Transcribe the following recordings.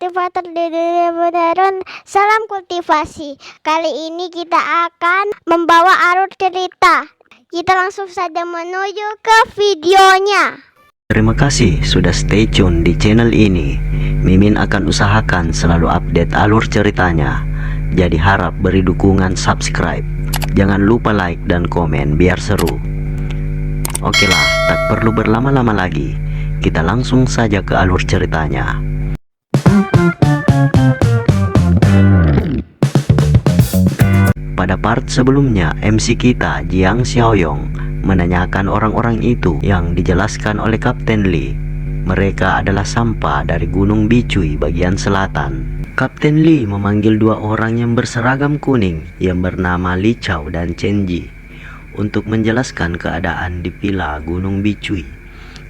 kultivator di modern. Salam kultivasi. Kali ini kita akan membawa alur cerita. Kita langsung saja menuju ke videonya. Terima kasih sudah stay tune di channel ini. Mimin akan usahakan selalu update alur ceritanya. Jadi harap beri dukungan subscribe. Jangan lupa like dan komen biar seru. Oke lah, tak perlu berlama-lama lagi. Kita langsung saja ke alur ceritanya. Pada part sebelumnya, MC kita Jiang Xiaoyong menanyakan orang-orang itu yang dijelaskan oleh Kapten Li. Mereka adalah sampah dari Gunung Bicui bagian selatan. Kapten Li memanggil dua orang yang berseragam kuning yang bernama Li Chao dan Chen Ji untuk menjelaskan keadaan di villa Gunung Bicui,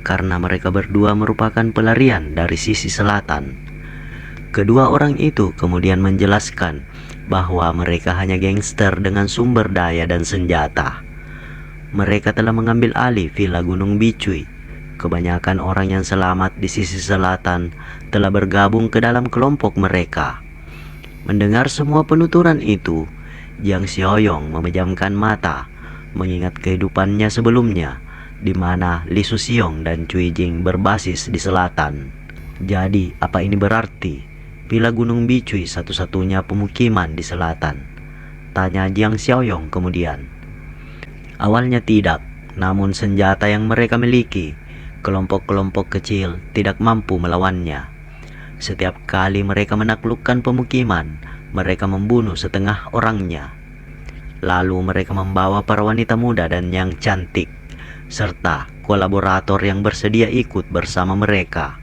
karena mereka berdua merupakan pelarian dari sisi selatan. Kedua orang itu kemudian menjelaskan bahwa mereka hanya gangster dengan sumber daya dan senjata. Mereka telah mengambil alih villa Gunung Bicui. Kebanyakan orang yang selamat di sisi selatan telah bergabung ke dalam kelompok mereka. Mendengar semua penuturan itu, Jiang Xiaoyong memejamkan mata, mengingat kehidupannya sebelumnya, di mana Li Suxiong dan Cui Jing berbasis di selatan. Jadi, apa ini berarti villa Gunung Bicui satu-satunya pemukiman di selatan? Tanya Jiang Xiaoyong kemudian. Awalnya tidak, namun senjata yang mereka miliki, kelompok-kelompok kecil tidak mampu melawannya. Setiap kali mereka menaklukkan pemukiman, mereka membunuh setengah orangnya. Lalu mereka membawa para wanita muda dan yang cantik, serta kolaborator yang bersedia ikut bersama mereka.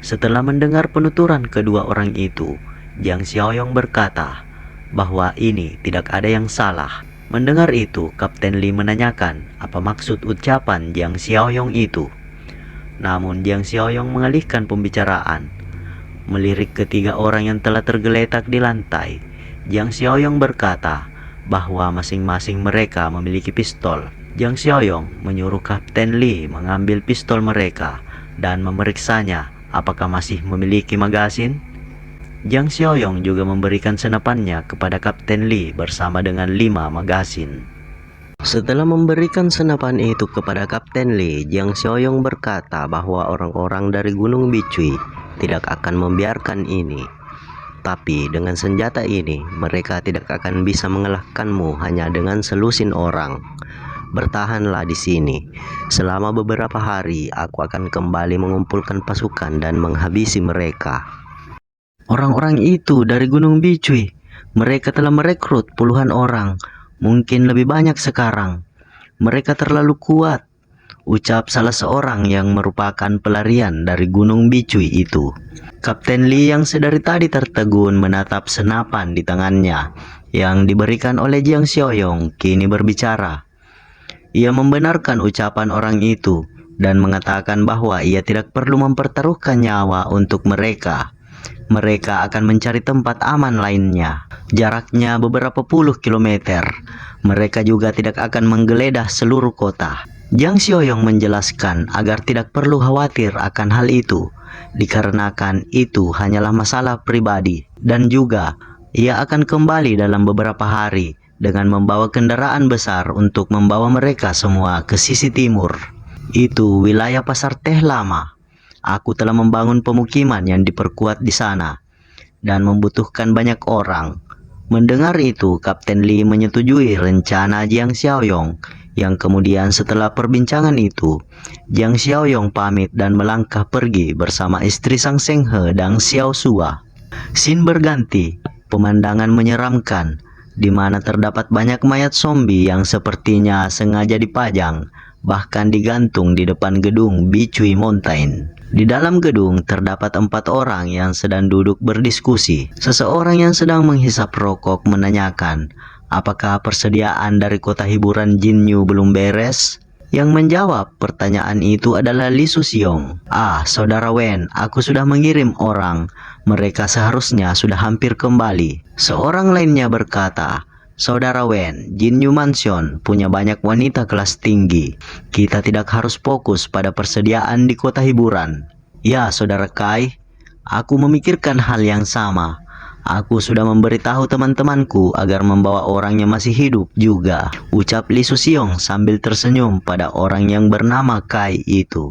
Setelah mendengar penuturan kedua orang itu, Jiang Xiaoyong berkata bahwa ini tidak ada yang salah. Mendengar itu, Kapten Li menanyakan apa maksud ucapan Jiang Xiaoyong itu. Namun Jiang Xiaoyong mengalihkan pembicaraan. Melirik ketiga orang yang telah tergeletak di lantai, Jiang Xiaoyong berkata bahwa masing-masing mereka memiliki pistol. Jiang Xiaoyong menyuruh Kapten Li mengambil pistol mereka dan memeriksanya apakah masih memiliki magasin. Jiang Xiaoyong juga memberikan senapannya kepada Kapten Li bersama dengan 5 magasin. Setelah memberikan senapan itu kepada Kapten Li, Jiang Xiaoyong berkata bahwa orang-orang dari Gunung Bicui tidak akan membiarkan ini. Tapi dengan senjata ini, mereka tidak akan bisa mengalahkanmu hanya dengan selusin orang. Bertahanlah di sini. Selama beberapa hari, aku akan kembali mengumpulkan pasukan dan menghabisi mereka. Orang-orang itu dari Gunung Bicui, mereka telah merekrut puluhan orang, mungkin lebih banyak sekarang. Mereka terlalu kuat, ucap salah seorang yang merupakan pelarian dari Gunung Bicui itu. Kapten Li yang sedari tadi tertegun menatap senapan di tangannya yang diberikan oleh Jiang Xiaoyong kini berbicara. Ia membenarkan ucapan orang itu dan mengatakan bahwa ia tidak perlu mempertaruhkan nyawa untuk mereka. Mereka akan mencari tempat aman lainnya. Jaraknya beberapa puluh kilometer. Mereka juga tidak akan menggeledah seluruh kota. Jiang Xiaoyong menjelaskan agar tidak perlu khawatir akan hal itu, dikarenakan itu hanyalah masalah pribadi. Dan juga, ia akan kembali dalam beberapa hari dengan membawa kendaraan besar untuk membawa mereka semua ke sisi timur. Itu wilayah Pasar Teh Lama. Aku telah membangun pemukiman yang diperkuat di sana dan membutuhkan banyak orang. Mendengar itu, Kapten Li menyetujui rencana Jiang Xiaoyong, yang kemudian setelah perbincangan itu, Jiang Xiaoyong pamit dan melangkah pergi bersama istri Sang Seng He dan Xiao Sua. Scene berganti, pemandangan menyeramkan, di mana terdapat banyak mayat zombie yang sepertinya sengaja dipajang, bahkan digantung di depan gedung Bicui Mountain. Di dalam gedung terdapat 4 orang yang sedang duduk berdiskusi. Seseorang yang sedang menghisap rokok menanyakan, apakah persediaan dari kota hiburan Jinyu belum beres? Yang menjawab pertanyaan itu adalah Li Suxiong. Saudara Wen, aku sudah mengirim orang. Mereka seharusnya sudah hampir kembali. Seorang lainnya berkata, Saudara Wen, Jinyu Mansion punya banyak wanita kelas tinggi. Kita tidak harus fokus pada persediaan di kota hiburan. Ya, Saudara Kai, Aku memikirkan hal yang sama. Aku sudah memberitahu teman-temanku agar membawa orang yang masih hidup juga, ucap Li Susiong sambil tersenyum pada orang yang bernama Kai itu.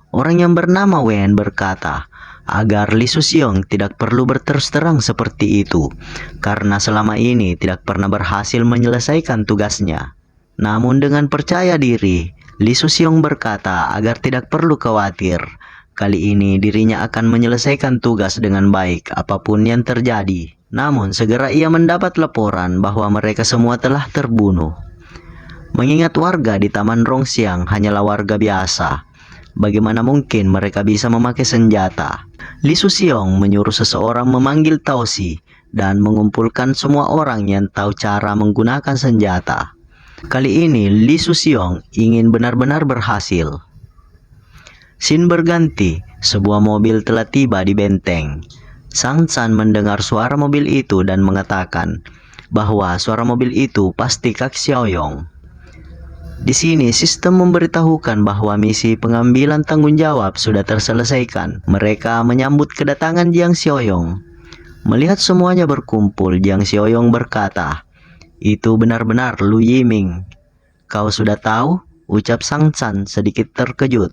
Orang yang bernama Wen berkata agar Li Susiong tidak perlu berterus terang seperti itu, karena selama ini tidak pernah berhasil menyelesaikan tugasnya. Namun dengan percaya diri, Li Susiong berkata agar tidak perlu khawatir. Kali ini dirinya akan menyelesaikan tugas dengan baik apapun yang terjadi. Namun segera ia mendapat laporan bahwa mereka semua telah terbunuh. Mengingat warga di Taman Rongxiang hanyalah warga biasa, bagaimana mungkin mereka bisa memakai senjata? Li Susiong menyuruh seseorang memanggil Tao Xi dan mengumpulkan semua orang yang tahu cara menggunakan senjata. Kali ini Li Susiong ingin benar-benar berhasil. Scene berganti, sebuah mobil telah tiba di benteng. Sang San mendengar suara mobil itu dan mengatakan bahwa suara mobil itu pasti Kak Xiaoyong. Di sini sistem memberitahukan bahwa misi pengambilan tanggung jawab sudah terselesaikan. Mereka menyambut kedatangan Jiang Xiaoyong. Melihat semuanya berkumpul, Jiang Xiaoyong berkata, "Itu benar-benar Lu Yiming." "Kau sudah tahu?" ucap Sang San sedikit terkejut.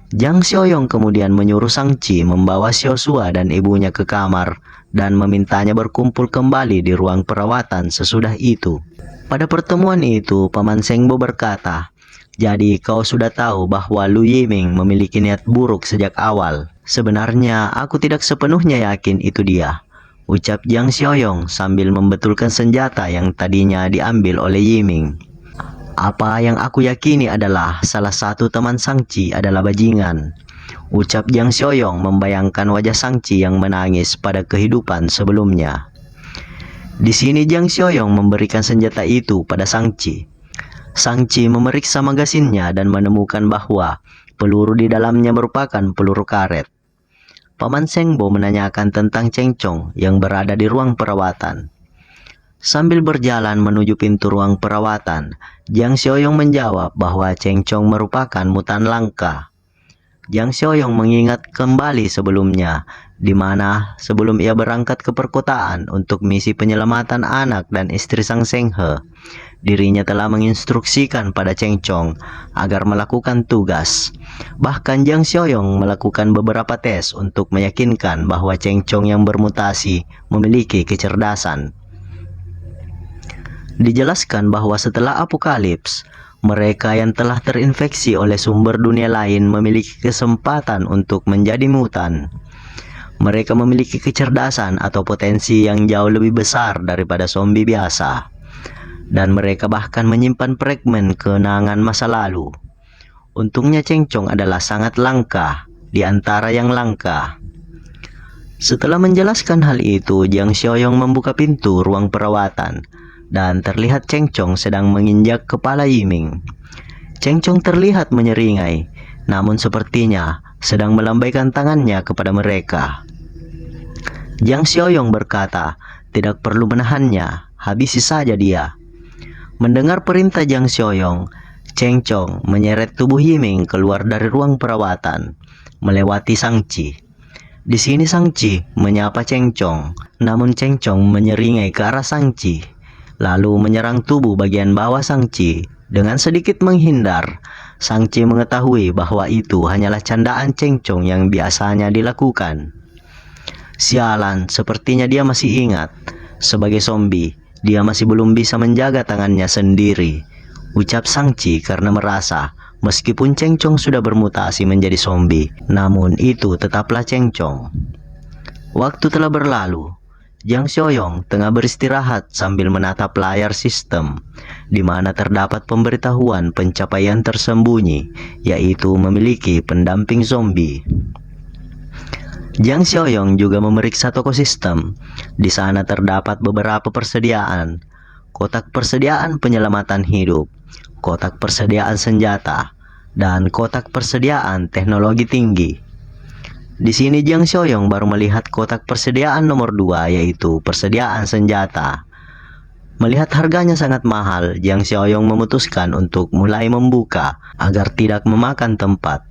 Jiang Xiaoyong kemudian menyuruh Sang Ci membawa Xiaosua dan ibunya ke kamar dan memintanya berkumpul kembali di ruang perawatan sesudah itu. Pada pertemuan itu, Paman Sengbo berkata, "Jadi kau sudah tahu bahwa Lu Yiming memiliki niat buruk sejak awal." "Sebenarnya aku tidak sepenuhnya yakin itu dia," ucap Jiang Xiaoyong sambil membetulkan senjata yang tadinya diambil oleh Yiming. "Apa yang aku yakini adalah salah satu teman Sang Ci adalah bajingan," ucap Jiang Xiaoyong membayangkan wajah Sang Ci yang menangis pada kehidupan sebelumnya. Di sini Jiang Xiaoyong memberikan senjata itu pada Sang Ci. Sang Ci memeriksa magasinnya dan menemukan bahwa peluru di dalamnya merupakan peluru karet. Paman Sengbo menanyakan tentang Cheng Chong yang berada di ruang perawatan. Sambil berjalan menuju pintu ruang perawatan, Jiang Xiaoyong menjawab bahwa Cheng Chong merupakan mutan langka. Jiang Xiaoyong mengingat kembali sebelumnya, di mana sebelum ia berangkat ke perkotaan untuk misi penyelamatan anak dan istri Sang Seng He, dirinya telah menginstruksikan pada Cheng Chong agar melakukan tugas. Bahkan Jiang Xiaoyong melakukan beberapa tes untuk meyakinkan bahwa Cheng Chong yang bermutasi memiliki kecerdasan. Dijelaskan bahwa setelah apokalips, mereka yang telah terinfeksi oleh sumber dunia lain memiliki kesempatan untuk menjadi mutan. Mereka memiliki kecerdasan atau potensi yang jauh lebih besar daripada zombie biasa. Dan mereka bahkan menyimpan fragmen kenangan masa lalu. Untungnya Cheng Chong adalah sangat langka di antara yang langka. Setelah menjelaskan hal itu, Jiang Xiaoyong membuka pintu ruang perawatan dan terlihat Cheng Chong sedang menginjak kepala Yiming. Cheng Chong terlihat menyeringai, namun sepertinya sedang melambaikan tangannya kepada mereka. Jiang Xiaoyong berkata, "Tidak perlu menahannya, habisi saja dia." Mendengar perintah Jiang Xiaoyong, Cheng Chong menyeret tubuh Yiming keluar dari ruang perawatan, melewati Sang Ci. Di sini Sang Ci menyapa Cheng Chong, namun Cheng Chong menyeringai ke arah Sang Ci, lalu menyerang tubuh bagian bawah Sang Ci. Dengan sedikit menghindar, Sang Ci mengetahui bahwa itu hanyalah candaan Cheng Chong yang biasanya dilakukan. Sialan, sepertinya dia masih ingat. Sebagai zombie, dia masih belum bisa menjaga tangannya sendiri, ucap Sang Ci karena merasa meskipun Cheng Chong sudah bermutasi menjadi zombie, namun itu tetaplah Cheng Chong. Waktu telah berlalu. Jiang Xiaoyong tengah beristirahat sambil menatap layar sistem, di mana terdapat pemberitahuan pencapaian tersembunyi, yaitu memiliki pendamping zombie. Jiang Xiaoyong juga memeriksa toko sistem. Di sana terdapat beberapa persediaan: kotak persediaan penyelamatan hidup, kotak persediaan senjata, dan kotak persediaan teknologi tinggi. Di sini Jiang Xiaoyong baru melihat kotak persediaan nomor 2, yaitu persediaan senjata. Melihat harganya sangat mahal, Jiang Xiaoyong memutuskan untuk mulai membuka agar tidak memakan tempat.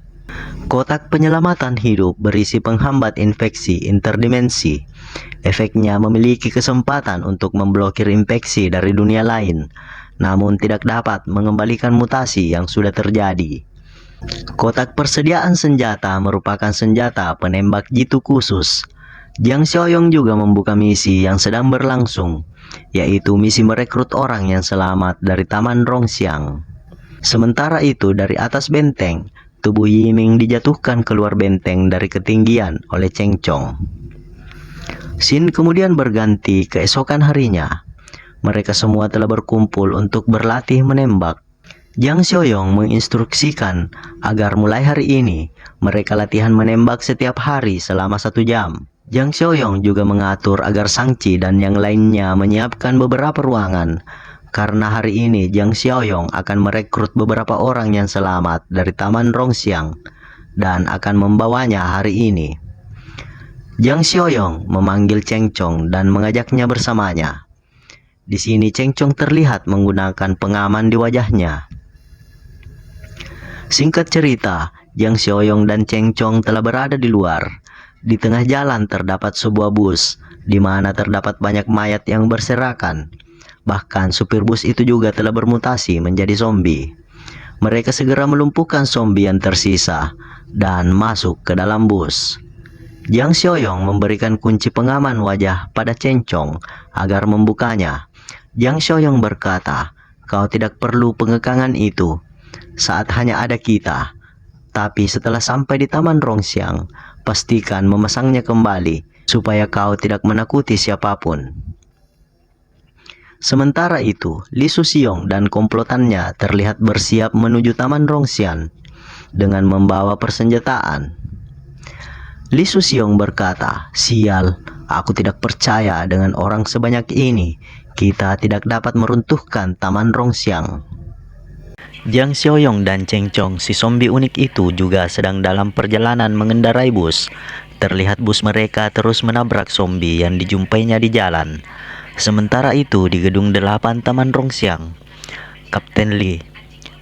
Kotak penyelamatan hidup berisi penghambat infeksi interdimensi. Efeknya memiliki kesempatan untuk memblokir infeksi dari dunia lain, namun tidak dapat mengembalikan mutasi yang sudah terjadi. Kotak persediaan senjata merupakan senjata penembak jitu khusus. Jiang Xiaoyong juga membuka misi yang sedang berlangsung, yaitu misi merekrut orang yang selamat dari Taman Rongxiang. Sementara itu, dari atas benteng, tubuh Yiming dijatuhkan keluar benteng dari ketinggian oleh Cheng Chong. Scene kemudian berganti keesokan harinya. Mereka semua telah berkumpul untuk berlatih menembak. Jiang Xiaoyong menginstruksikan agar mulai hari ini mereka latihan menembak setiap hari selama 1 jam. Jiang Xiaoyong juga mengatur agar Shang-Chi dan yang lainnya menyiapkan beberapa ruangan. Karena hari ini Jiang Xiaoyong akan merekrut beberapa orang yang selamat dari Taman Rongxiang dan akan membawanya hari ini. Jiang Xiaoyong memanggil Cheng Chong dan mengajaknya bersamanya. Di sini Cheng Chong terlihat menggunakan pengaman di wajahnya. Singkat cerita, Jiang Xiaoyong dan Cheng Chong telah berada di luar. Di tengah jalan terdapat sebuah bus, di mana terdapat banyak mayat yang berserakan. Bahkan supir bus itu juga telah bermutasi menjadi zombie. Mereka segera melumpuhkan zombie yang tersisa dan masuk ke dalam bus. Jiang Xiaoyong memberikan kunci pengaman wajah pada Cheng Chong agar membukanya. Jiang Xiaoyong berkata, "Kau tidak perlu pengekangan itu saat hanya ada kita. Tapi setelah sampai di Taman Rongxiang, pastikan memasangnya kembali supaya kau tidak menakuti siapapun." Sementara itu, Li Suxiong dan komplotannya terlihat bersiap menuju Taman Rongxian dengan membawa persenjataan. Li Suxiong berkata, "Sial, aku tidak percaya dengan orang sebanyak ini. Kita tidak dapat meruntuhkan Taman Rongxiang." Jiang Xiaoyong dan Cheng Chong, si zombie unik itu, juga sedang dalam perjalanan mengendarai bus. Terlihat bus mereka terus menabrak zombie yang dijumpainya di jalan. Sementara itu, di gedung 8 Taman Rongxiang, Kapten Li,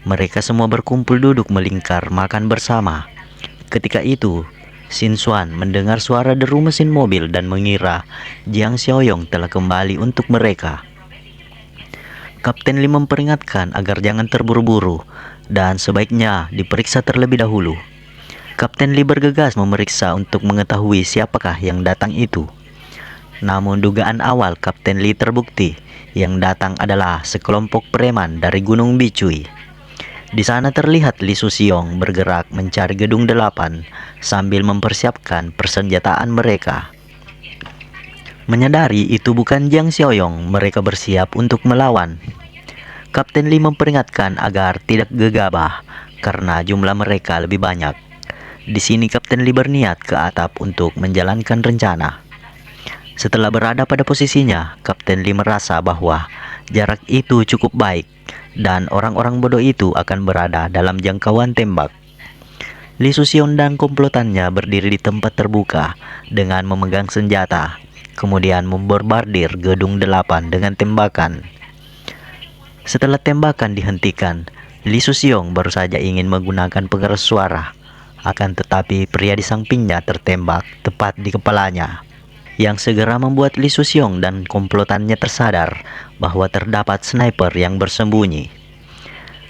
mereka semua berkumpul duduk melingkar makan bersama. Ketika itu, Xin Xuan mendengar suara deru mesin mobil dan mengira Jiang Xiaoyong telah kembali untuk mereka. Kapten Li memperingatkan agar jangan terburu-buru dan sebaiknya diperiksa terlebih dahulu. Kapten Li bergegas memeriksa untuk mengetahui siapakah yang datang itu. Namun dugaan awal Kapten Li terbukti. Yang datang adalah sekelompok preman dari Gunung Bicui. Di sana terlihat Li Suxiong bergerak mencari gedung 8 sambil mempersiapkan persenjataan mereka. Menyadari itu bukan Jiang Xiaoyong, mereka bersiap untuk melawan. Kapten Li memperingatkan agar tidak gegabah karena jumlah mereka lebih banyak. Di sini Kapten Li berniat ke atap untuk menjalankan rencana. Setelah berada pada posisinya, Kapten Li merasa bahwa jarak itu cukup baik dan orang-orang bodoh itu akan berada dalam jangkauan tembak. Li Suxiong dan komplotannya berdiri di tempat terbuka dengan memegang senjata, kemudian membombardir gedung 8 dengan tembakan. Setelah tembakan dihentikan, Li Suxiong baru saja ingin menggunakan pengeras suara, akan tetapi pria di sampingnya tertembak tepat di kepalanya, yang segera membuat Li Suxiong dan komplotannya tersadar bahwa terdapat sniper yang bersembunyi.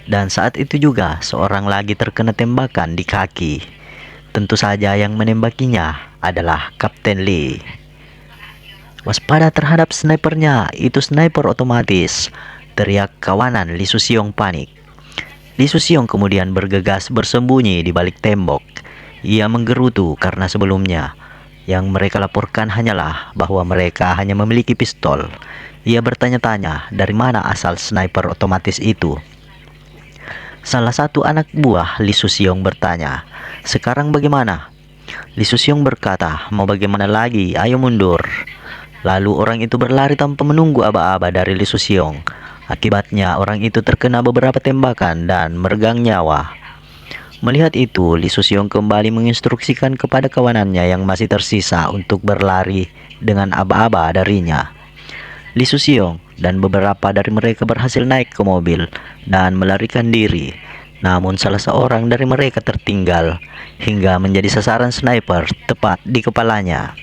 Dan saat itu juga seorang lagi terkena tembakan di kaki. Tentu saja yang menembakinya adalah Kapten Li. "Waspada terhadap snipernya, itu sniper otomatis," teriak kawanan Li Suxiong panik. Li Suxiong kemudian bergegas bersembunyi di balik tembok. Ia menggerutu karena sebelumnya yang mereka laporkan hanyalah bahwa mereka hanya memiliki pistol. Ia bertanya-tanya dari mana asal sniper otomatis itu. Salah satu anak buah Li Suxiong bertanya, "Sekarang bagaimana?" Li Suxiong berkata, "Mau bagaimana lagi? Ayo mundur." Lalu orang itu berlari tanpa menunggu aba-aba dari Li Suxiong. Akibatnya orang itu terkena beberapa tembakan dan meregang nyawa. Melihat itu, Li Suxiong kembali menginstruksikan kepada kawanannya yang masih tersisa untuk berlari dengan aba-aba darinya. Li Suxiong dan beberapa dari mereka berhasil naik ke mobil dan melarikan diri. Namun salah seorang dari mereka tertinggal hingga menjadi sasaran sniper tepat di kepalanya.